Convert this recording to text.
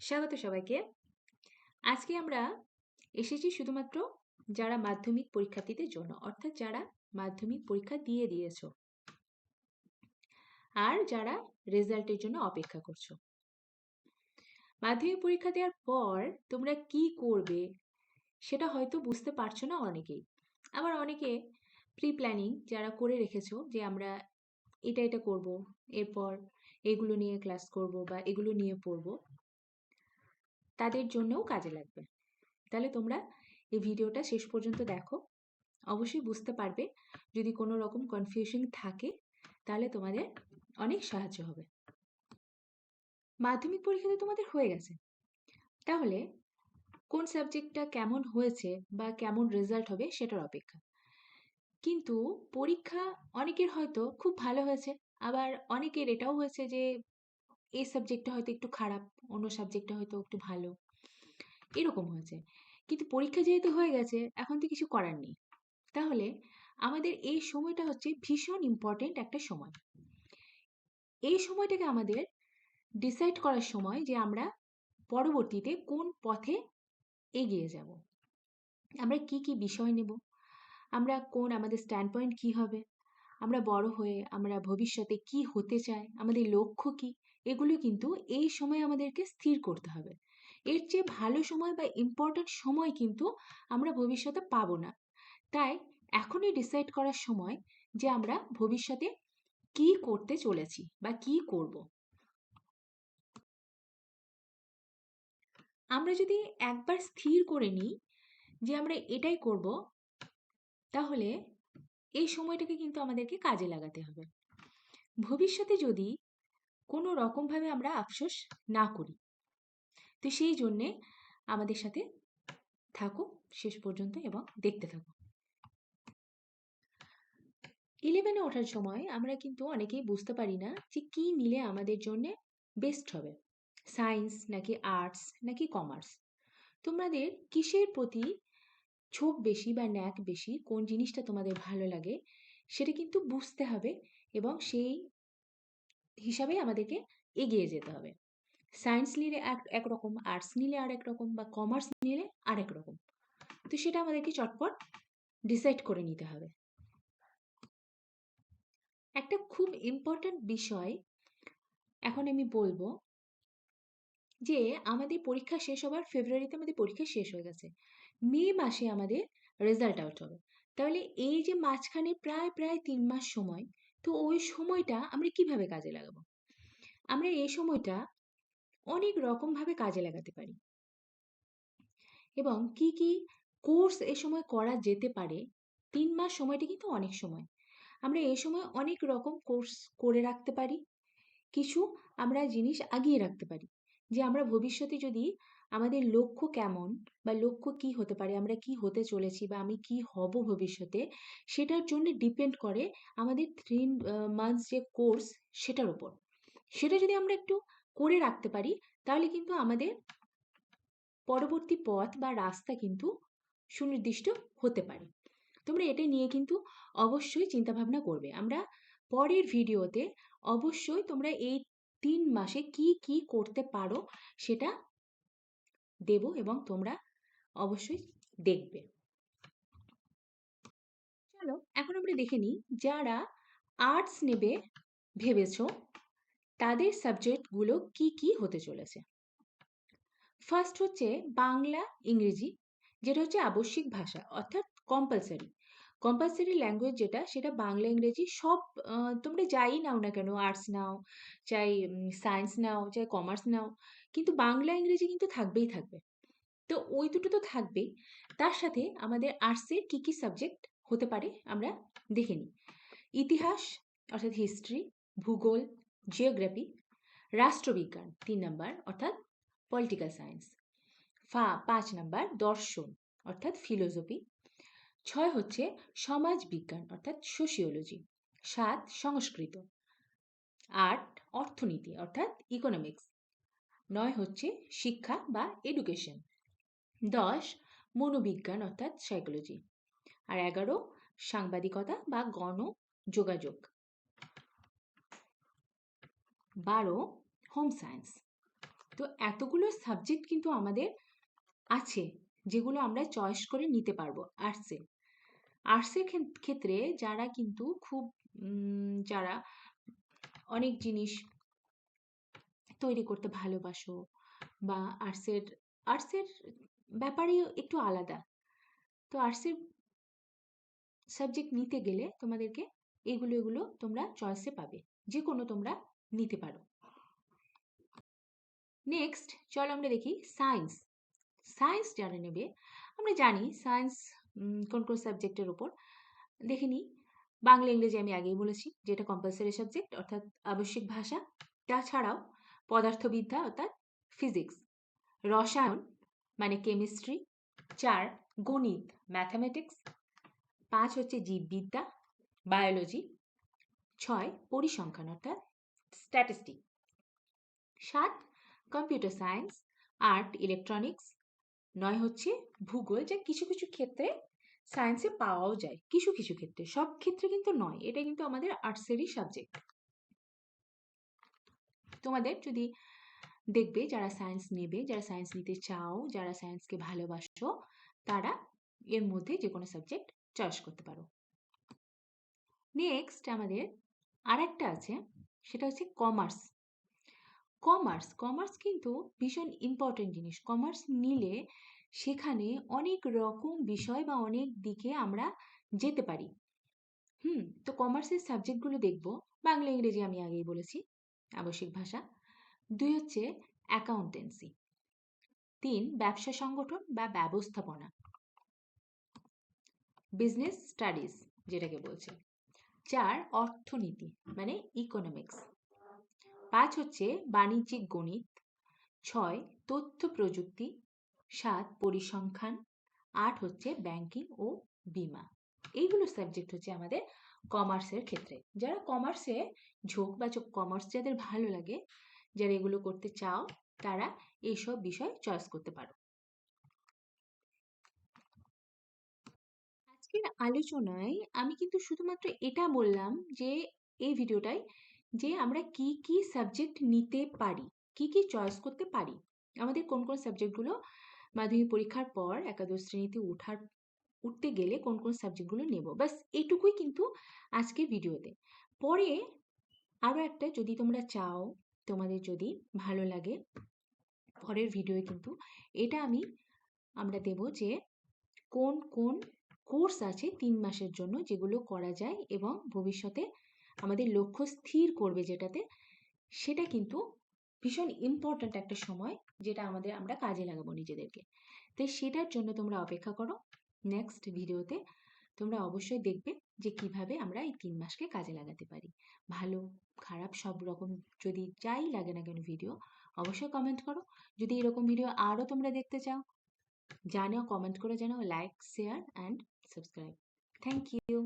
স্বাগত সবাইকে। আজকে আমরা এসেছি শুধুমাত্র যারা মাধ্যমিক পরীক্ষার্থীদের জন্য, অর্থাৎ যারা মাধ্যমিক পরীক্ষা দিয়ে দিয়েছো আর যারা রেজাল্টের জন্য অপেক্ষা করছো। মাধ্যমিক পরীক্ষা দেওয়ার পর তোমরা কি করবে সেটা হয়তো বুঝতে পারছো না অনেকেই। আবার অনেকে প্রি প্ল্যানিং যারা করে রেখেছো যে আমরা এটা করব, এরপর এগুলো নিয়ে ক্লাস করব বা এগুলো নিয়ে পড়বো, তাদের জন্যও কাজে লাগবে। তাহলে তোমরা এই ভিডিওটা শেষ পর্যন্ত দেখো, অবশ্যই বুঝতে পারবে। যদি কোনো রকম কনফিউশন থাকে তাহলে তোমাদের অনেক সাহায্য হবে। মাধ্যমিক পরীক্ষাতে তোমাদের হয়ে গেছে, তাহলে কোন সাবজেক্টটা কেমন হয়েছে বা কেমন রেজাল্ট হবে সেটার অপেক্ষা। কিন্তু পরীক্ষা অনেকের হয়তো খুব ভালো হয়েছে, আবার অনেকের এটাও হয়েছে যে এই সাবজেক্টটা হয়তো একটু খারাপ, অন্য সাবজেক্টটা হয়তো একটু ভালো, এরকম হয়েছে। কিন্তু পরীক্ষা যেহেতু হয়ে গেছে, এখন তো কিছু করার নেই। তাহলে আমাদের এই সময়টা হচ্ছে ভীষণ ইম্পর্টেন্ট একটা সময়। এই সময়টাকে আমাদের ডিসাইড করার সময় যে আমরা পরবর্তীতে কোন পথে এগিয়ে যাব, আমরা কি কি বিষয় নেব, আমরা কোন আমাদের স্ট্যান্ড পয়েন্ট কী হবে, আমরা বড় হয়ে আমরা ভবিষ্যতে কি হতে চাই, আমাদের লক্ষ্য কি, এগুলো কিন্তু এই সময় আমাদেরকে স্থির করতে হবে। এর চেয়ে ভালো সময় বা ইম্পর্ট্যান্ট সময় কিন্তু আমরা ভবিষ্যতে পাবো না। তাই এখনই ডিসাইড করার সময় যে আমরা ভবিষ্যতে কি করতে চলেছি বা কি করব। আমরা যদি একবার স্থির করে নিই যে আমরা এটাই করব, তাহলে এই সময়টাকে কিন্তু আমাদেরকে কাজে লাগাতে হবে। ভবিষ্যতে যদি কোনো রকমভাবে আমরা আফসোস না করি, তো সেই জন্যে আমাদের সাথে থাকো শেষ পর্যন্ত এবং দেখতে থাকো। 11-এ ওঠার সময় আমরা কিন্তু অনেকেই বুঝতে পারি না যে কি নিলে আমাদের জন্য বেস্ট হবে, সায়েন্স নাকি আর্টস নাকি কমার্স। তোমাদের কিসের প্রতি ঝোঁক বেশি বা ন্যাক বেশি, কোন জিনিসটা তোমাদের ভালো লাগে সেটা কিন্তু বুঝতে হবে এবং সেই হিসাবে আমাদেরকে এগিয়ে যেতে হবে। সায়েন্স নিলে একরকম, আর্টস নিলে আরেক রকম, বা কমার্স নিলে আরেক রকম। তো সেটা আমাদেরকে চটপট ডিসাইড করে নিতে হবে। একটা খুব ইম্পর্ট্যান্ট বিষয় এখন আমি বলবো যে আমাদের পরীক্ষা শেষ হবার, ফেব্রুয়ারিতে আমাদের পরীক্ষা শেষ হয়ে গেছে, মে মাসে আমাদের রেজাল্ট আউট হবে। তাহলে এই যে মাঝখানে প্রায় প্রায় 3 মাস সময়, তো ওই সময়টা আমরা কিভাবে কাজে লাগাবো? আমরা এই সময়টা অনেক রকমভাবে কাজে লাগাতে পারি এবং কি কি কোর্স এ সময় করা যেতে পারে। 3 মাস সময়টা কিন্তু অনেক সময়, আমরা এই সময় অনেক রকম কোর্স করে রাখতে পারি। কিছু আমরা জিনিস আগিয়ে রাখতে পারি যে আমরা ভবিষ্যতে যদি আমাদের লক্ষ্য কেমন বা লক্ষ্য কি হতে পারে, আমরা কি হতে চলেছি বা আমি কি হব ভবিষ্যতে, সেটার জন্য ডিপেন্ড করে আমাদের 3 মান্থস যে কোর্স সেটার উপর। সেটা যদি আমরা একটু করে রাখতে পারি তাহলে কিন্তু আমাদের পরবর্তী পথ বা রাস্তা কিন্তু সুনির্দিষ্ট হতে পারে। তোমরা এটা নিয়ে কিন্তু অবশ্যই চিন্তাভাবনা করবে। আমরা পরের ভিডিওতে অবশ্যই তোমরা এই 3 মাসে কি কি করতে পারো সেটা দেব এবং তোমরা অবশ্যই দেখবে। চলো এখন আমরা দেখে নিই, যারা আর্টস নেবে ভেবেছো তাদের সাবজেক্টগুলো কি কি হতে চলেছে। ফার্স্ট হচ্ছে বাংলা ইংরেজি, যেটা হচ্ছে আবশ্যিক ভাষা অর্থাৎ কম্পালসারি ল্যাঙ্গুয়েজ যেটা, সেটা বাংলা ইংরেজি সব। তোমরা যাই নাও না কেন, আর্টস নাও, চাই সায়েন্স নাও, চাই কমার্স নাও, কিন্তু বাংলা ইংরেজি কিন্তু থাকবেই থাকবে। তো ওই দুটো তো থাকবেই, তার সাথে আমাদের আর্টসের কি কি সাবজেক্ট হতে পারে আমরা দেখে নিই। ইতিহাস অর্থাৎ হিস্ট্রি, ভূগোল, জিওগ্রাফি, রাষ্ট্রবিজ্ঞান 3 নাম্বার অর্থাৎ পলিটিক্যাল সায়েন্স, 5 নাম্বার দর্শন অর্থাৎ ফিলোসফি, 6 হচ্ছে সমাজ বিজ্ঞান অর্থাৎ সোশিওলজি, 7 সংস্কৃত, 8 অর্থনীতি অর্থাৎ ইকোনমিক্স, 9 হচ্ছে শিক্ষা বা এডুকেশন, 10 মনোবিজ্ঞান অর্থাৎ সাইকোলজি, আর 11 সাংবাদিকতা বা গণযোগাযোগ, 12 হোম সায়েন্স। তো এতগুলো সাবজেক্ট কিন্তু আমাদের আছে যেগুলো আমরা চয়েস করে নিতে পারবো আর্টসে। আর্টসের ক্ষেত্রে যারা কিন্তু খুব যারা অনেক জিনিস তৈরি করতে ভালোবাসো বা আর্টসের ব্যাপারে একটু আলাদা, তো আর্টসের সাবজেক্ট নিতে গেলে তোমাদেরকে এগুলো তোমরা চয়েসে পাবে, যে কোনো তোমরা নিতে পারো। নেক্সট চলো আমরা দেখি সায়েন্স। সায়েন্স যারা নেবে, আমরা জানি সায়েন্স কোন কোন সাবজেক্টের উপর দেখে নিই। বাংলা ইংরেজি আমি আগেই বলেছি, যেটা কম্পালসারি সাবজেক্ট অর্থাৎ আবশ্যিক ভাষা। তাছাড়াও পদার্থবিদ্যা অর্থাৎ ফিজিক্স, রসায়ন মানে কেমিস্ট্রি, 4 গণিত ম্যাথামেটিক্স, 5 হচ্ছে জীববিদ্যা বায়োলজি, 6 পরিসংখ্যান অর্থাৎ স্ট্যাটিস্টিক, 7 কম্পিউটার সায়েন্স, 8 ইলেকট্রনিক্স, 9 হচ্ছে ভূগোল, যা কিছু কিছু ক্ষেত্রে সায়েন্সে পাওয়াও যায়, কিছু কিছু ক্ষেত্রে, সব ক্ষেত্রে কিন্তু নয়। এটা কিন্তু আমাদের আর্টসেরই সাবজেক্ট। তোমাদের যদি দেখবে যারা সায়েন্স নেবে, যারা সায়েন্স নিতে চাও, যারা সায়েন্সকে ভালোবাসো, তারা এর মধ্যে যে কোনো সাবজেক্ট চয়েস করতে পারো। নেক্সট আমাদের আরেকটা আছে, সেটা হচ্ছে কমার্স। কমার্স কিন্তু ভীষণ ইম্পর্টেন্ট জিনিস। কমার্স নিলে সেখানে অনেক রকম বিষয় বা অনেক দিকে আমরা যেতে পারি। তো কমার্সের সাবজেক্টগুলো দেখব। বাংলা ইংরেজি আমি আগেই বলেছি আবশ্যিক ভাষা। 2 হচ্ছে অ্যাকাউন্টেন্সি, 3 ব্যবসা সংগঠন বা ব্যবস্থাপনা, বিজনেস স্টাডিজ যেটাকে বলছে, 4 অর্থনীতি মানে ইকোনমিক্স, 5 হচ্ছে বাণিজ্যিক গণিত, 6 তথ্য প্রযুক্তি, 7 পরিসংখ্যান, 8 হচ্ছে ব্যাংকিং ও বীমা। এইগুলো সাবজেক্ট হচ্ছে আমাদের কমার্সের ক্ষেত্রে। যারা কমার্সে ঝোঁক বা কমার্স যাদের ভালো লাগে, যারা এগুলো করতে চাও, তারা এইসব বিষয় চয়েস করতে পারো। আজকের আলোচনায় আমি কিন্তু শুধুমাত্র এটা বললাম যে এই ভিডিওটায় যে আমরা কি কি সাবজেক্ট নিতে পারি, কি কি চয়েস করতে পারি, আমাদের কোন কোন সাবজেক্টগুলো মাধ্যমিক পরীক্ষার পর একাদশ শ্রেণীতে উঠতে গেলে কোন কোন সাবজেক্টগুলো নেব, ব্যাস এইটুকুই কিন্তু আজকে ভিডিওতে। পরে আরও একটা, যদি তোমরা চাও, তোমাদের যদি ভালো লাগে, পরের ভিডিওয়ে কিন্তু এটা আমরা দেব যে কোন কোন কোর্স আছে 3 মাসের জন্য যেগুলো করা যায় এবং ভবিষ্যতে আমাদের লক্ষ্য স্থির করবে যেটাতে, সেটা কিন্তু ভীষণ ইম্পর্ট্যান্ট একটা সময়, যেটা আমরা কাজে লাগাবো নিজেদেরকে। তাই সেটার জন্য তোমরা অপেক্ষা করো। নেক্সট ভিডিওতে তোমরা অবশ্যই দেখবে যে কিভাবে আমরা এই 3 মাসকে কাজে লাগাতে পারি। ভালো খারাপ সব রকম যদি যাই লাগে না কেন ভিডিও, অবশ্যই কমেন্ট করো। যদি এরকম ভিডিও আরও তোমরা দেখতে চাও, জানাও, কমেন্ট করে জানাও, like share and subscribe. Thank you.